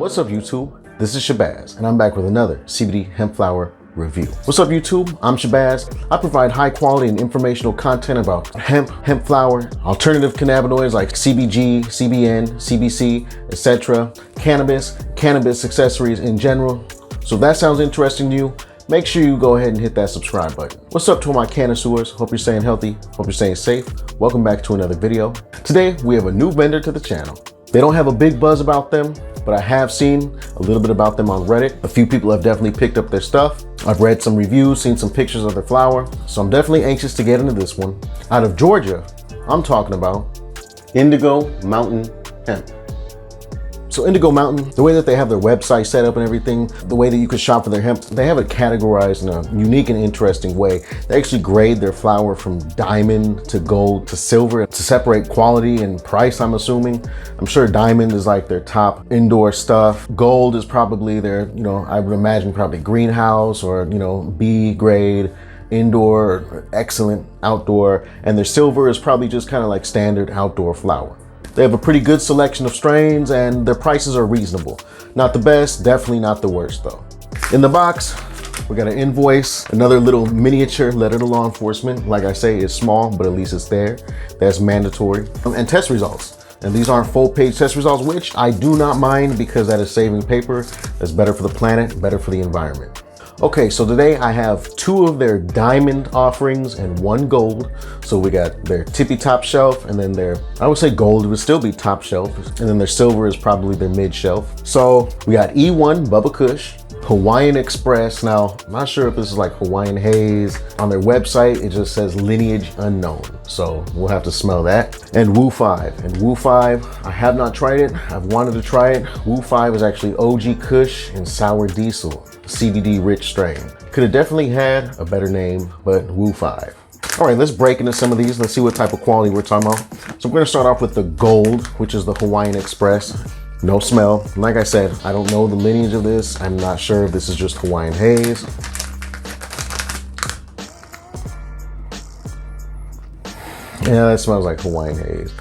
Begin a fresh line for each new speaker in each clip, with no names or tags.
What's up, YouTube? This is Shabazz, and I'm back with another CBD hemp flower review. What's up, YouTube? I'm Shabazz. I provide high quality and informational content about hemp flower, alternative cannabinoids like CBG, CBN, CBC, etc., cannabis accessories in general. So if that sounds interesting to you, make sure you go ahead and hit that subscribe button. What's up to my connoisseurs? Hope you're staying healthy. Hope you're staying safe. Welcome back to another video. Today, we have a new vendor to the channel. They don't have a big buzz about them, but I have seen a little bit about them on Reddit. A few people have definitely picked up their stuff. I've read some reviews, seen some pictures of their flower, so I'm definitely anxious to get into this one. Out of Georgia, I'm talking about Indigo Mountain Hemp. So Indigo Mountain, the way that they have their website set up and everything, the way that you can shop for their hemp, they have it categorized in a unique and interesting way. They actually grade their flower from diamond to gold to silver to separate quality and price, I'm assuming. I'm sure diamond is like their top indoor stuff. Gold is probably their, I would imagine probably greenhouse or, B grade, indoor, excellent outdoor. And their silver is probably just kind of like standard outdoor flower. They have a pretty good selection of strains and their prices are reasonable. Not the best, definitely not the worst though. In the box, we got an invoice, another little miniature letter to law enforcement. Like I say, it's small, but at least it's there. That's mandatory. And test results. And these aren't full page test results, which I do not mind because that is saving paper. That's better for the planet, better for the environment. Okay, so today I have 2 of their diamond offerings and 1 gold. So we got their tippy top shelf and then their, I would say gold would still be top shelf. And then their silver is probably their mid shelf. So we got E1 Bubba Kush, Hawaiian Express. Now, I'm not sure if this is like Hawaiian Haze. On their website, it just says lineage unknown. So we'll have to smell that. And Wu 5. And Wu 5, I have not tried it. I've wanted to try it. Wu 5 is actually OG Kush and Sour Diesel, CBD rich strain. Could have definitely had a better name, but Wu 5. All right, let's break into some of these. Let's see what type of quality we're talking about. So we're gonna start off with the gold, which is the Hawaiian Express. No smell. Like I said, I don't know the lineage of this. I'm not sure if this is just Hawaiian Haze. Yeah, that smells like Hawaiian Haze.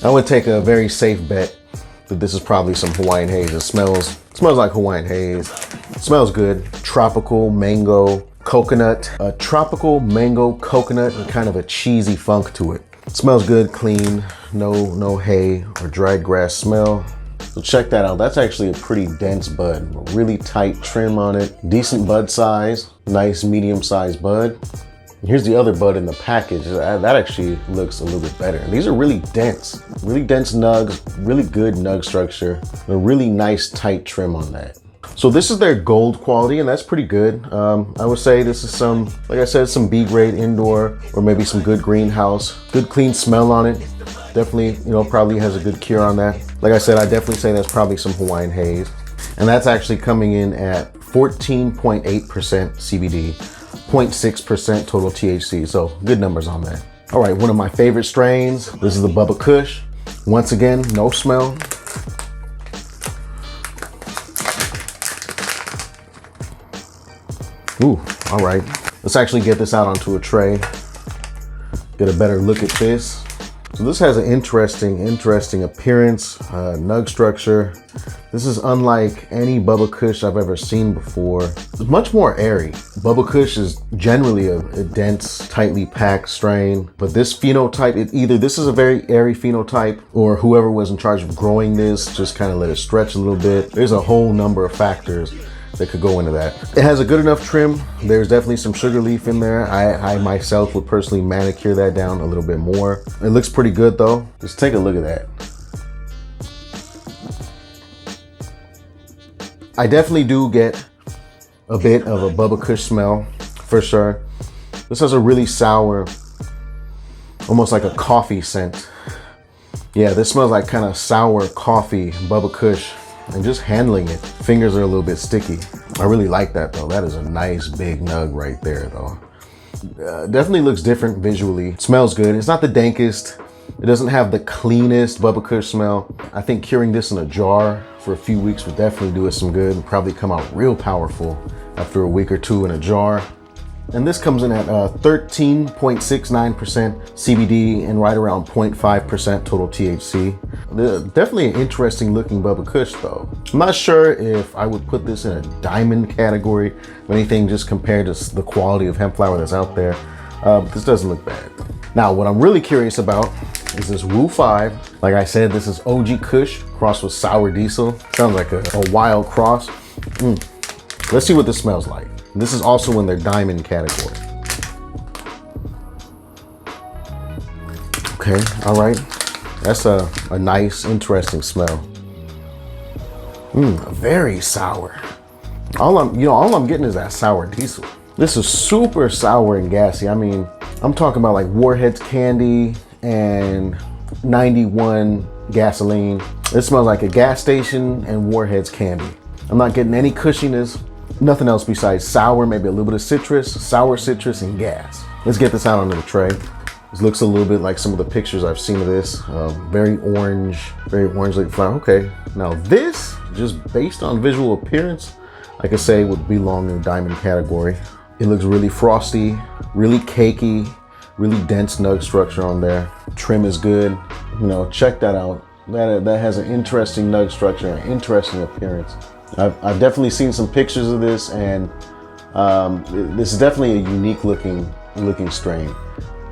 I would take a very safe bet that this is probably some Hawaiian Haze. It smells like Hawaiian Haze. It smells good. Tropical mango coconut. A tropical mango coconut and kind of a cheesy funk to it. It smells good, clean, no hay or dried grass smell. So check that out. That's actually a pretty dense bud. A really tight trim on it. Decent bud size. Nice medium-sized bud. And here's the other bud in the package. That actually looks a little bit better. And these are really dense nugs, really good nug structure. A really nice tight trim on that. So this is their gold quality, and that's pretty good. I would say this is some, like I said, some B grade indoor, or maybe some good greenhouse. Good clean smell on it. Definitely, probably has a good cure on that. Like I said, I definitely say that's probably some Hawaiian Haze. And that's actually coming in at 14.8% CBD, 0.6% total THC. So good numbers on that. All right, one of my favorite strains. This is the Bubba Kush. Once again, no smell. Ooh, all right. Let's actually get this out onto a tray. Get a better look at this. So this has an interesting appearance, nug structure. This is unlike any Bubba Kush I've ever seen before. It's much more airy. Bubba Kush is generally a dense, tightly packed strain, but this phenotype, either this is a very airy phenotype or whoever was in charge of growing this just kind of let it stretch a little bit. There's a whole number of factors that could go into that. It has a good enough trim. There's definitely some sugar leaf in there. I myself would personally manicure that down a little bit more. It looks pretty good though. Just take a look at that. I definitely do get a bit of a Bubba Kush smell for sure. This has a really sour, almost like a coffee scent. Yeah, this smells like kind of sour coffee, Bubba Kush. And just handling it, fingers are a little bit sticky. I really like that though. That is a nice big nug right there though. Definitely looks different visually. It smells good. It's not the dankest. It doesn't have the cleanest Bubba Kush smell. I think curing this in a jar for a few weeks would definitely do us some good. It'd probably come out real powerful after a week or 2 in a jar. And this comes in at 13.69% CBD and right around 0.5% total THC. Definitely an interesting looking Bubba Kush though. I'm not sure if I would put this in a diamond category or anything just compared to the quality of hemp flower that's out there. But this doesn't look bad. Now, what I'm really curious about is this Wu 5. Like I said, this is OG Kush crossed with sour diesel. Sounds like a wild cross. Let's see what this smells like. This is also in their diamond category. Okay, all right. That's a nice, interesting smell. Very sour. All I'm getting is that sour diesel. This is super sour and gassy. I mean, I'm talking about like Warhead's candy and 91 gasoline. It smells like a gas station and Warhead's candy. I'm not getting any cushiness, nothing else besides sour, maybe a little bit of citrus, sour citrus, and gas. Let's get this out onto the tray. This looks a little bit like some of the pictures I've seen of this. Very orange like flower. Okay, now this, just based on visual appearance, I could say would belong in the diamond category. It looks really frosty, really cakey, really dense nug structure on there. Trim is good. You know, check that out. That has an interesting nug structure, an interesting appearance. I've definitely seen some pictures of this, and this is definitely a unique looking strain.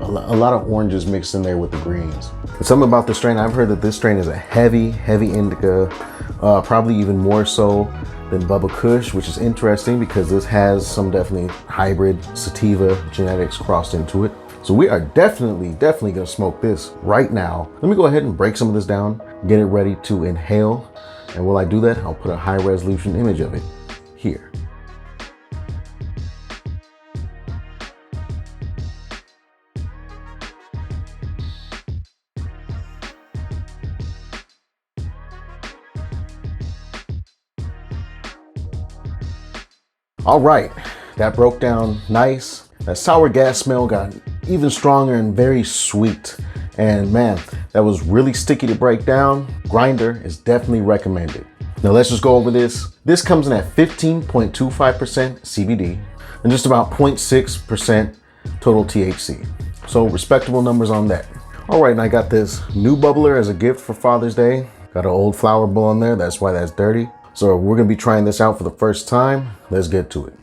A lot of oranges mixed in there with the greens. Something about the strain, I've heard that this strain is a heavy indica, probably even more so than Bubba Kush, which is interesting because this has some definitely hybrid sativa genetics crossed into it. So we are definitely gonna smoke this right now. Let me go ahead and break some of this down, get it ready to inhale. And while I do that, I'll put a high resolution image of it here. All right, that broke down nice. That sour gas smell got even stronger and very sweet. And man, that was really sticky to break down. Grinder is definitely recommended. Now let's just go over this. This comes in at 15.25% CBD and just about 0.6% total THC. So respectable numbers on that. All right, and I got this new bubbler as a gift for Father's Day. Got an old flower bowl on there, that's why that's dirty. So we're gonna be trying this out for the first time. Let's get to it.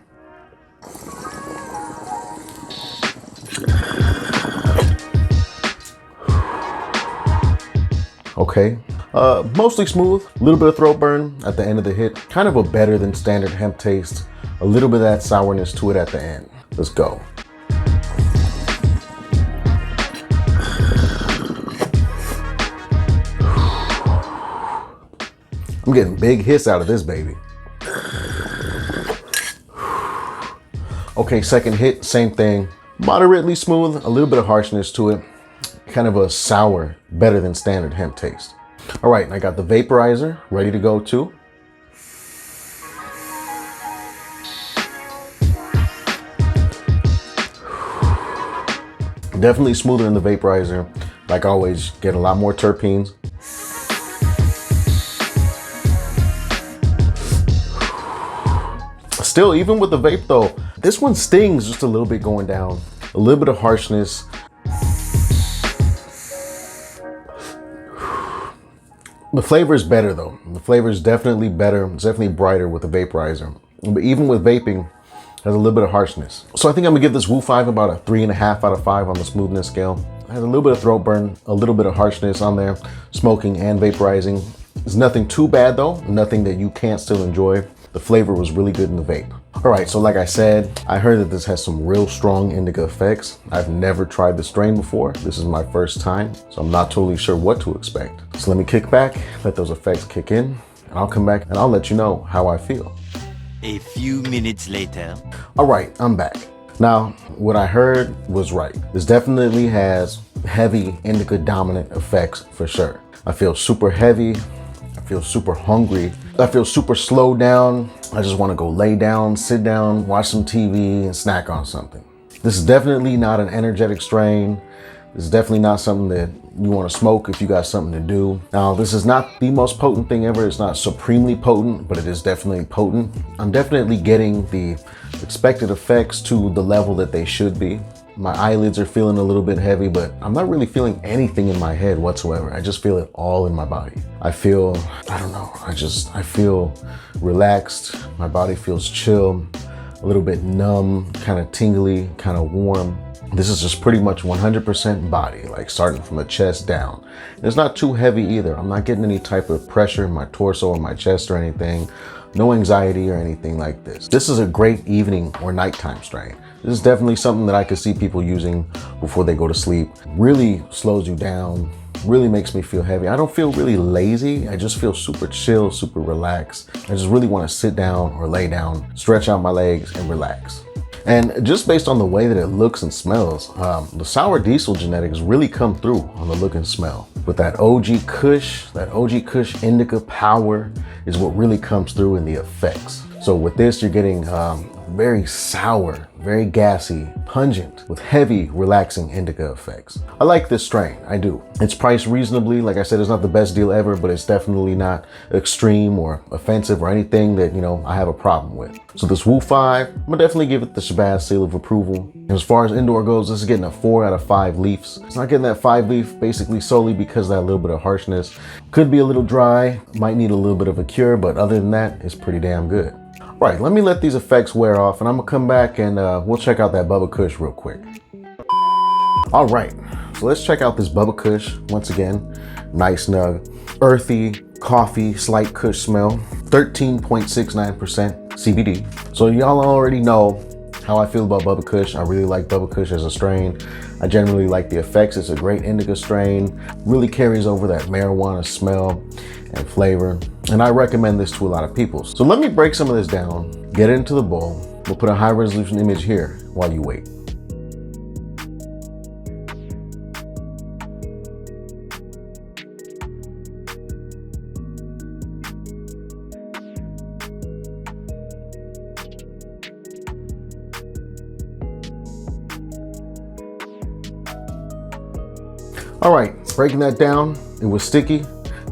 Okay, mostly smooth, a little bit of throat burn at the end of the hit. Kind of a better than standard hemp taste. A little bit of that sourness to it at the end. Let's go. I'm getting big hits out of this baby. Okay, second hit, same thing. Moderately smooth, a little bit of harshness to it. Kind of a sour, better than standard hemp taste. All right, and I got the vaporizer ready to go too. Definitely smoother in the vaporizer. Like always, get a lot more terpenes. Still, even with the vape though, this one stings just a little bit going down. A little bit of harshness. The flavor is better though. The flavor is definitely better. It's definitely brighter with the vaporizer. But even with vaping, has a little bit of harshness. So I think I'm gonna give this Wu 5 about a 3.5 out of 5 on the smoothness scale. It has a little bit of throat burn, a little bit of harshness on there, smoking and vaporizing. It's nothing too bad though, nothing that you can't still enjoy. The flavor was really good in the vape. All right, so like I said, I heard that this has some real strong indica effects. I've never tried the strain before. This is my first time, so I'm not totally sure what to expect. So let me kick back, let those effects kick in, and I'll come back and I'll let you know how I feel.
A few minutes later.
All right, I'm back. Now, what I heard was right. This definitely has heavy indica dominant effects for sure. I feel super heavy. I feel super hungry. I feel super slowed down. I just want to go lay down, sit down, watch some TV and snack on something. This is definitely not an energetic strain. It's definitely not something that you want to smoke if you got something to do. Now, this is not the most potent thing ever. It's not supremely potent, but it is definitely potent. I'm definitely getting the expected effects to the level that they should be. My eyelids are feeling a little bit heavy, but I'm not really feeling anything in my head whatsoever. I just feel it all in my body. I feel, I don't know, I feel relaxed. My body feels chill, a little bit numb, kind of tingly, kind of warm. This is just pretty much 100% body, like starting from the chest down. It's not too heavy either. I'm not getting any type of pressure in my torso or my chest or anything. No anxiety or anything like this. This is a great evening or nighttime strain. This is definitely something that I could see people using before they go to sleep. Really slows you down, really makes me feel heavy. I don't feel really lazy. I just feel super chill, super relaxed. I just really want to sit down or lay down, stretch out my legs and relax. And just based on the way that it looks and smells, the sour diesel genetics really come through on the look and smell. With that OG Kush indica power is what really comes through in the effects. So with this, you're getting very sour, very gassy, pungent, with heavy, relaxing indica effects. I like this strain, I do. It's priced reasonably. Like I said, it's not the best deal ever, but it's definitely not extreme or offensive or anything that, you know, I have a problem with. So this Wu 5, I'm gonna definitely give it the Shabazz seal of approval. And as far as indoor goes, this is getting a 4 out of 5 leaves. It's not getting that 5 leaf basically solely because of that little bit of harshness. Could be a little dry, might need a little bit of a cure, but other than that, it's pretty damn good. Right, let me let these effects wear off and I'm gonna come back and we'll check out that Bubba Kush real quick. All right, so let's check out this Bubba Kush once again. Nice, snug, earthy, coffee, slight Kush smell, 13.69% CBD. So y'all already know how I feel about Bubba Kush. I really like Bubba Kush as a strain. I generally like the effects. It's a great indica strain. Really carries over that marijuana smell and flavor. And I recommend this to a lot of people. So let me break some of this down, get it into the bowl. We'll put a high resolution image here while you wait. All right, breaking that down, it was sticky.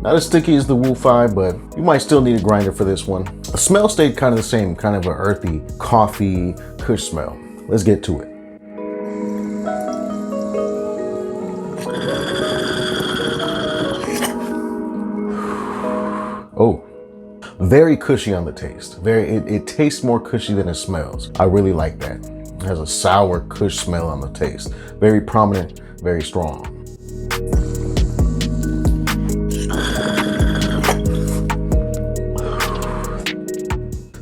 Not as sticky as the Wu 5, but you might still need a grinder for this one. The smell stayed kind of the same, kind of an earthy, coffee, Kush smell. Let's get to it. Oh, very cushy on the taste. It tastes more cushy than it smells. I really like that. It has a sour Kush smell on the taste. Very prominent, very strong.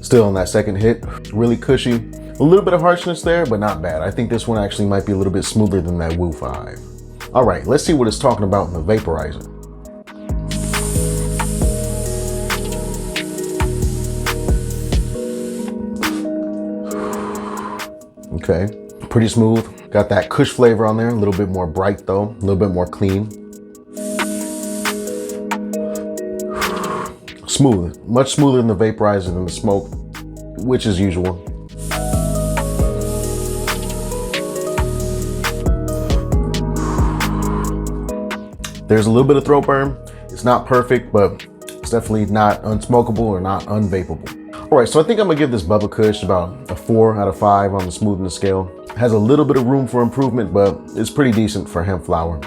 Still on that second hit, really cushy. A little bit of harshness there, but not bad. I think this one actually might be a little bit smoother than that Wu 5. All right, let's see what it's talking about in the vaporizer. Okay, pretty smooth. Got that Kush flavor on there, a little bit more bright though, a little bit more clean. Smooth, much smoother in the vaporizer than the smoke, which is usual. There's a little bit of throat burn. It's not perfect, but it's definitely not unsmokable or not unvapable. All right, so I think I'm gonna give this Bubba Kush about a 4 out of 5 on the smoothness scale. Has a little bit of room for improvement, but it's pretty decent for hemp flower.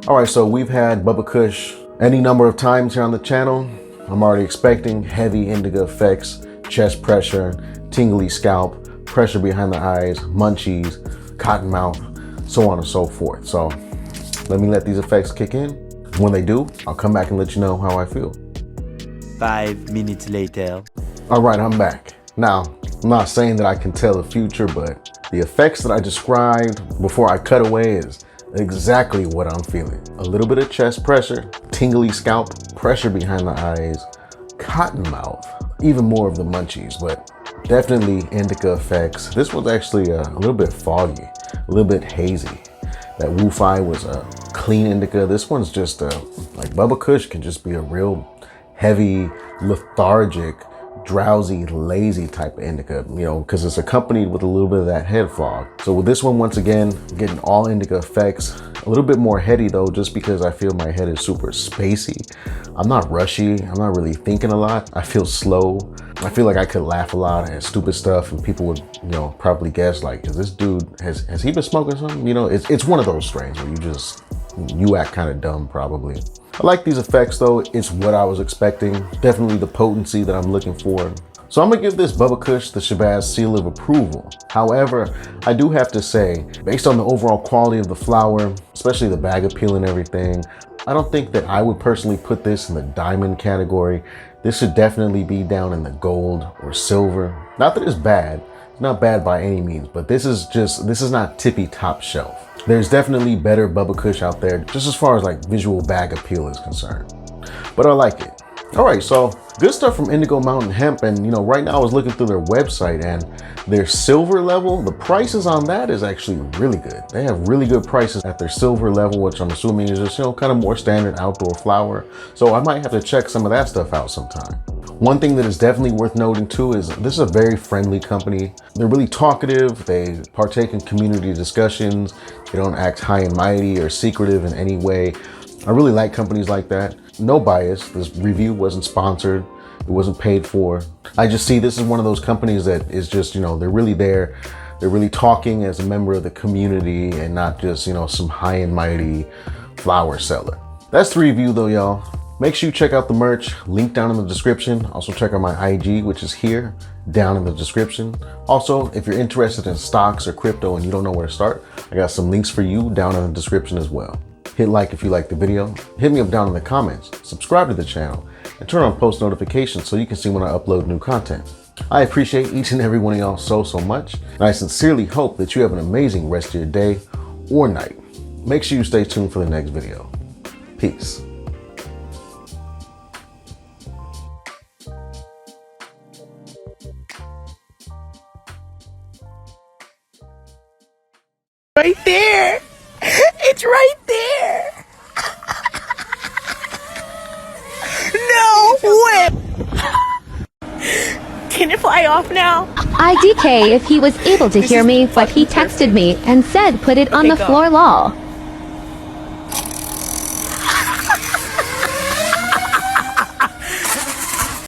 All right, so we've had Bubba Kush any number of times here on the channel. I'm already expecting heavy indica effects, chest pressure, tingly scalp, pressure behind the eyes, munchies, cotton mouth, so on and so forth. So let me let these effects kick in. When they do, I'll come back and let you know how I feel.
5 minutes later.
All right, I'm back. Now, I'm not saying that I can tell the future, but the effects that I described before I cut away is exactly what I'm feeling. A little bit of chest pressure, tingly scalp, pressure behind the eyes, cotton mouth, even more of the munchies, but definitely indica effects. This one's actually a little bit foggy, a little bit hazy. That Wu 5 was a clean indica. This one's just like Bubba Kush can just be a real heavy, lethargic, drowsy, lazy type of indica, you know, because it's accompanied with a little bit of that head fog. So with this one, once again, getting all indica effects, a little bit more heady though, just because I feel my head is super spacey. I'm not rushy, I'm not really thinking a lot. I feel slow. I feel like I could laugh a lot at stupid stuff and people would, you know, probably guess like, is this dude, has he been smoking something? You know, it's one of those strains where you act kind of dumb probably. I like these effects though. It's what I was expecting. Definitely the potency that I'm looking for. So I'm gonna give this Bubba Kush the Shabazz seal of approval. However, I do have to say, based on the overall quality of the flower, especially the bag appeal and everything, I don't think that I would personally put this in the diamond category. This should definitely be down in the gold or silver. Not that it's bad, it's not bad by any means, but this is not tippy top shelf. There's definitely better Bubba Kush out there, just as far as like visual bag appeal is concerned. But I like it. All right, so good stuff from Indigo Mountain Hemp. And you know, right now I was looking through their website and their silver level, the prices on that is actually really good. They have really good prices at their silver level, which I'm assuming is just, you know, kind of more standard outdoor flower. So I might have to check some of that stuff out sometime. One thing that is definitely worth noting too is this is a very friendly company. They're really talkative. They partake in community discussions. They don't act high and mighty or secretive in any way. I really like companies like that. No bias. This review wasn't sponsored. It wasn't paid for. I just see this is one of those companies that is just, you know, they're really there. They're really talking as a member of the community and not just, you know, some high and mighty flower seller. That's the review though, y'all. Make sure you check out the merch, link down in the description. Also check out my IG, which is here down in the description. Also, if you're interested in stocks or crypto and you don't know where to start, I got some links for you down in the description as well. Hit like if you like the video, hit me up down in the comments, subscribe to the channel, and turn on post notifications so you can see when I upload new content. I appreciate each and every one of y'all so much, and I sincerely hope that you have an amazing rest of your day or night. Make sure you stay tuned for the next video. Peace.
Right there. It's right there. No way. Can it fly off now?
IDK if he was able to hear me, but he texted me and said put it on the floor lol.